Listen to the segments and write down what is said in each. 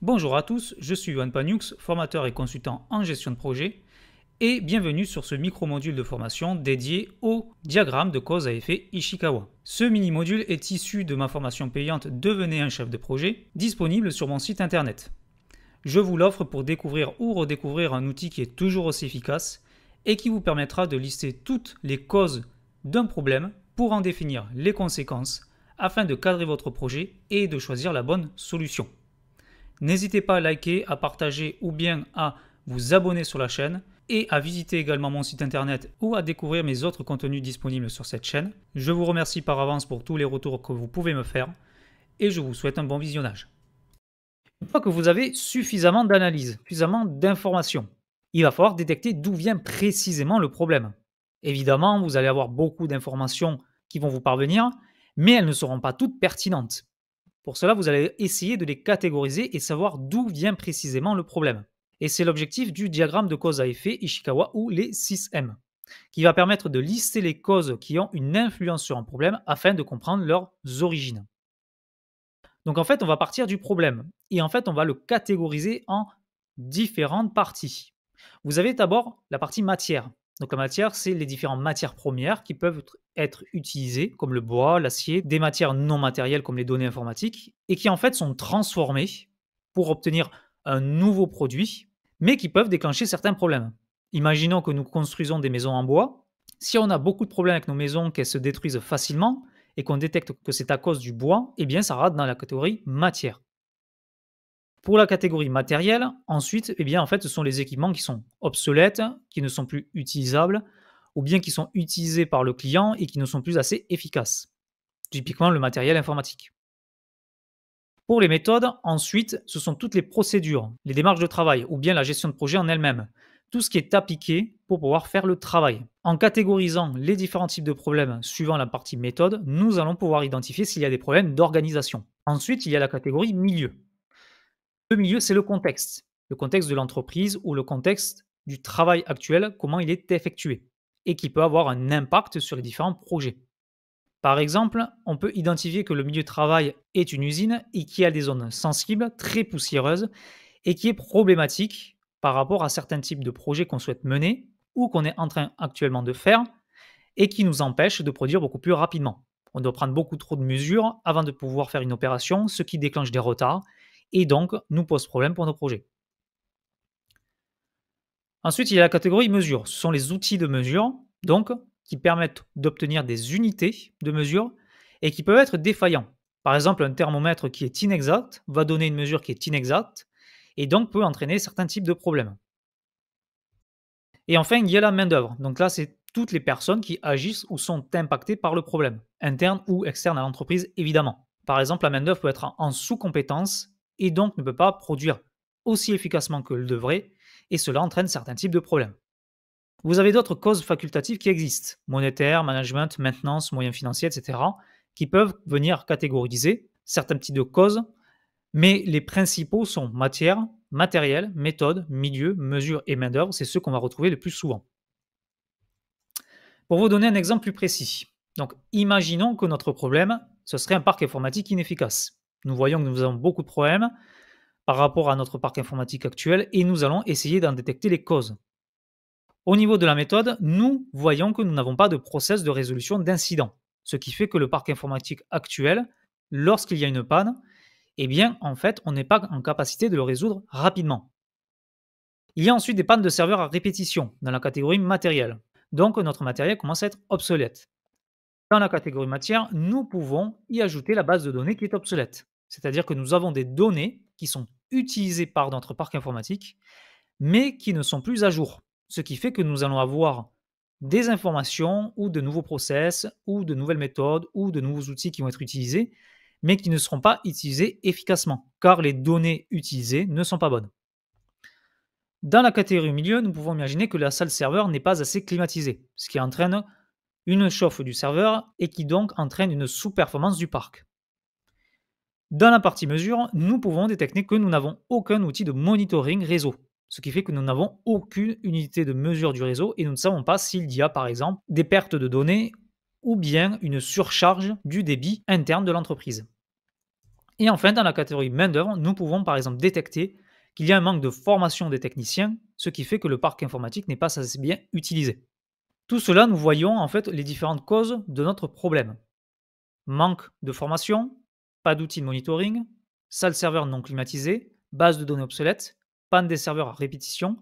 Bonjour à tous, je suis Yohan Paniux, formateur et consultant en gestion de projet, et bienvenue sur ce micro-module de formation dédié au diagramme de cause à effet Ishikawa. Ce mini-module est issu de ma formation payante Devenez un chef de projet, disponible sur mon site internet. Je vous l'offre pour découvrir ou redécouvrir un outil qui est toujours aussi efficace et qui vous permettra de lister toutes les causes d'un problème pour en définir les conséquences afin de cadrer votre projet et de choisir la bonne solution. N'hésitez pas à liker, à partager ou bien à vous abonner sur la chaîne et à visiter également mon site internet ou à découvrir mes autres contenus disponibles sur cette chaîne. Je vous remercie par avance pour tous les retours que vous pouvez me faire et je vous souhaite un bon visionnage. Une fois que vous avez suffisamment d'analyse, suffisamment d'informations, il va falloir détecter d'où vient précisément le problème. Évidemment, vous allez avoir beaucoup d'informations qui vont vous parvenir, mais elles ne seront pas toutes pertinentes. Pour cela, vous allez essayer de les catégoriser et savoir d'où vient précisément le problème. Et c'est l'objectif du diagramme de cause à effet Ishikawa ou les 6M, qui va permettre de lister les causes qui ont une influence sur un problème afin de comprendre leurs origines. Donc en fait, on va partir du problème et en fait, on va le catégoriser en différentes parties. Vous avez d'abord la partie matière. Donc la matière, c'est les différentes matières premières qui peuvent être utilisées, comme le bois, l'acier, des matières non matérielles comme les données informatiques, et qui en fait sont transformées pour obtenir un nouveau produit, mais qui peuvent déclencher certains problèmes. Imaginons que nous construisons des maisons en bois. Si on a beaucoup de problèmes avec nos maisons, qu'elles se détruisent facilement, et qu'on détecte que c'est à cause du bois, eh bien ça rentre dans la catégorie matière. Pour la catégorie matérielle, ensuite, eh bien, en fait, ce sont les équipements qui sont obsolètes, qui ne sont plus utilisables, ou bien qui sont utilisés par le client et qui ne sont plus assez efficaces. Typiquement, le matériel informatique. Pour les méthodes, ensuite, ce sont toutes les procédures, les démarches de travail, ou bien la gestion de projet en elle-même. Tout ce qui est appliqué pour pouvoir faire le travail. En catégorisant les différents types de problèmes suivant la partie méthode, nous allons pouvoir identifier s'il y a des problèmes d'organisation. Ensuite, il y a la catégorie milieu. Le milieu, c'est le contexte de l'entreprise ou le contexte du travail actuel, comment il est effectué, et qui peut avoir un impact sur les différents projets. Par exemple, on peut identifier que le milieu de travail est une usine et qui a des zones sensibles, très poussiéreuses, et qui est problématique par rapport à certains types de projets qu'on souhaite mener ou qu'on est en train actuellement de faire et qui nous empêchent de produire beaucoup plus rapidement. On doit prendre beaucoup trop de mesures avant de pouvoir faire une opération, ce qui déclenche des retards et donc nous pose problème pour nos projets. Ensuite, il y a la catégorie mesure. Ce sont les outils de mesure, donc, qui permettent d'obtenir des unités de mesure et qui peuvent être défaillants. Par exemple, un thermomètre qui est inexact va donner une mesure qui est inexacte et donc peut entraîner certains types de problèmes. Et enfin, il y a la main-d'œuvre. Donc là, c'est toutes les personnes qui agissent ou sont impactées par le problème, interne ou externe à l'entreprise, évidemment. Par exemple, la main-d'œuvre peut être en sous-compétence et donc ne peut pas produire aussi efficacement que le devrait, et cela entraîne certains types de problèmes. Vous avez d'autres causes facultatives qui existent, monétaires, management, maintenance, moyens financiers, etc., qui peuvent venir catégoriser certains types de causes, mais les principaux sont matière, matériel, méthode, milieu, mesure et main-d'œuvre, c'est ceux qu'on va retrouver le plus souvent. Pour vous donner un exemple plus précis, donc imaginons que notre problème, ce serait un parc informatique inefficace. Nous voyons que nous avons beaucoup de problèmes par rapport à notre parc informatique actuel et nous allons essayer d'en détecter les causes. Au niveau de la méthode, nous voyons que nous n'avons pas de process de résolution d'incidents, ce qui fait que le parc informatique actuel, lorsqu'il y a une panne, eh bien, en fait, on n'est pas en capacité de le résoudre rapidement. Il y a ensuite des pannes de serveurs à répétition dans la catégorie matériel. Donc, notre matériel commence à être obsolète. Dans la catégorie matière, nous pouvons y ajouter la base de données qui est obsolète. C'est-à-dire que nous avons des données qui sont utilisées par notre parc informatique, mais qui ne sont plus à jour. Ce qui fait que nous allons avoir des informations ou de nouveaux process ou de nouvelles méthodes ou de nouveaux outils qui vont être utilisés, mais qui ne seront pas utilisés efficacement, car les données utilisées ne sont pas bonnes. Dans la catégorie milieu, nous pouvons imaginer que la salle serveur n'est pas assez climatisée, ce qui entraîne une chauffe du serveur et qui donc entraîne une sous-performance du parc. Dans la partie mesure, nous pouvons détecter que nous n'avons aucun outil de monitoring réseau, ce qui fait que nous n'avons aucune unité de mesure du réseau et nous ne savons pas s'il y a par exemple des pertes de données ou bien une surcharge du débit interne de l'entreprise. Et enfin, dans la catégorie main-d'œuvre, nous pouvons par exemple détecter qu'il y a un manque de formation des techniciens, ce qui fait que le parc informatique n'est pas assez bien utilisé. Tout cela, nous voyons en fait les différentes causes de notre problème. Manque de formation, pas d'outils de monitoring, salle serveur non climatisée, base de données obsolète, panne des serveurs à répétition,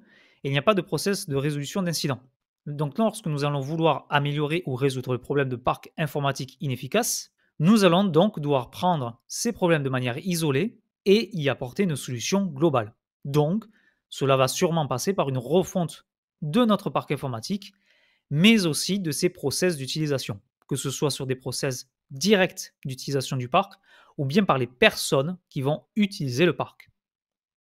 et il n'y a pas de process de résolution d'incidents. Donc lorsque nous allons vouloir améliorer ou résoudre le problème de parc informatique inefficace, nous allons donc devoir prendre ces problèmes de manière isolée et y apporter une solution globale. Donc, cela va sûrement passer par une refonte de notre parc informatique, mais aussi de ses process d'utilisation, que ce soit sur des process directs d'utilisation du parc ou bien par les personnes qui vont utiliser le parc.